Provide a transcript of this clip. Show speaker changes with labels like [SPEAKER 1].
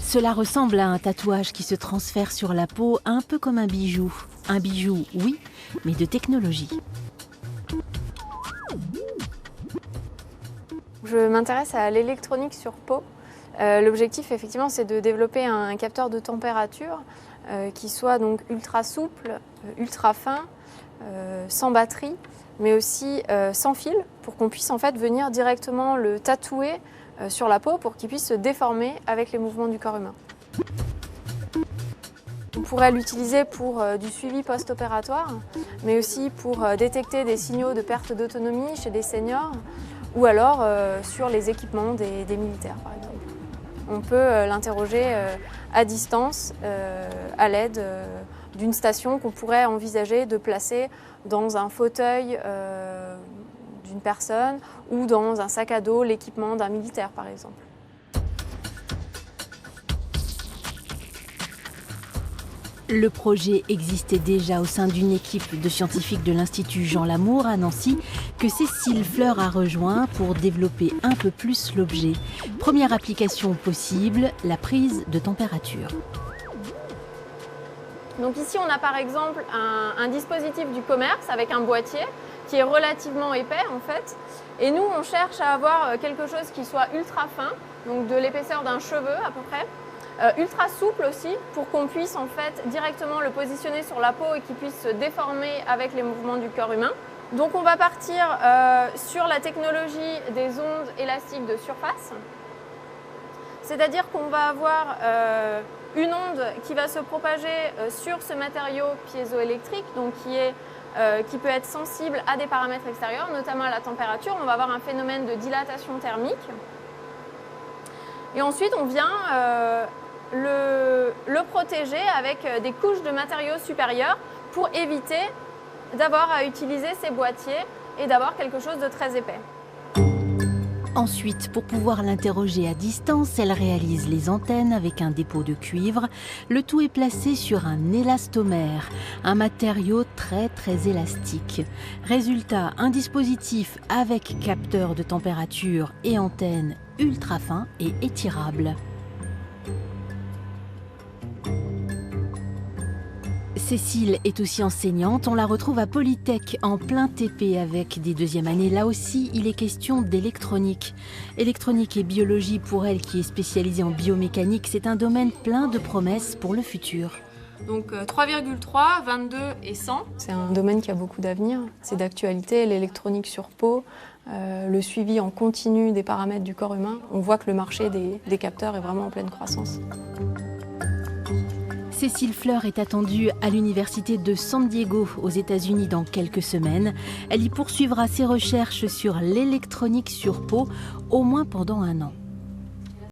[SPEAKER 1] Cela ressemble à un tatouage qui se transfère sur la peau, un peu comme un bijou. Un bijou, oui, mais de technologie.
[SPEAKER 2] Je m'intéresse à l'électronique sur peau. L'objectif, effectivement, c'est de développer un capteur de température qui soit donc ultra souple, ultra fin, sans batterie, mais aussi sans fil, pour qu'on puisse en fait venir directement le tatouer sur la peau pour qu'il puisse se déformer avec les mouvements du corps humain. On pourrait l'utiliser pour du suivi post-opératoire, mais aussi pour détecter des signaux de perte d'autonomie chez des seniors, ou alors sur les équipements des militaires, par exemple. On peut l'interroger à distance à l'aide d'une station qu'on pourrait envisager de placer dans un fauteuil d'une personne ou dans un sac à dos, l'équipement d'un militaire, par exemple.
[SPEAKER 1] Le projet existait déjà au sein d'une équipe de scientifiques de l'Institut Jean Lamour à Nancy que Cécile Fleur a rejoint pour développer un peu plus l'objet. Première application possible, la prise de température.
[SPEAKER 2] Donc ici on a par exemple un dispositif du commerce avec un boîtier qui est relativement épais en fait. Et nous on cherche à avoir quelque chose qui soit ultra fin, donc de l'épaisseur d'un cheveu à peu près. Ultra souple aussi pour qu'on puisse en fait directement le positionner sur la peau et qu'il puisse se déformer avec les mouvements du corps humain. Donc on va partir sur la technologie des ondes élastiques de surface. C'est-à-dire qu'on va avoir une onde qui va se propager sur ce matériau piézoélectrique, donc qui peut être sensible à des paramètres extérieurs, notamment à la température. On va avoir un phénomène de dilatation thermique. Et ensuite on vient le protéger avec des couches de matériaux supérieurs pour éviter d'avoir à utiliser ces boîtiers et d'avoir quelque chose de très épais.
[SPEAKER 1] Ensuite, pour pouvoir l'interroger à distance, elle réalise les antennes avec un dépôt de cuivre. Le tout est placé sur un élastomère, un matériau très élastique. Résultat, un dispositif avec capteur de température et antenne ultra fin et étirable. Cécile est aussi enseignante, on la retrouve à Polytech en plein TP avec des deuxièmes années. Là aussi, il est question d'électronique. Électronique et biologie pour elle qui est spécialisée en biomécanique, c'est un domaine plein de promesses pour le futur.
[SPEAKER 2] Donc 3,3, 22 et 100. C'est un domaine qui a beaucoup d'avenir, c'est d'actualité, l'électronique sur peau, le suivi en continu des paramètres du corps humain. On voit que le marché des capteurs est vraiment en pleine croissance.
[SPEAKER 1] Cécile Fleur est attendue à l'université de San Diego aux États-Unis dans quelques semaines. Elle y poursuivra ses recherches sur l'électronique sur peau, au moins pendant 1 an.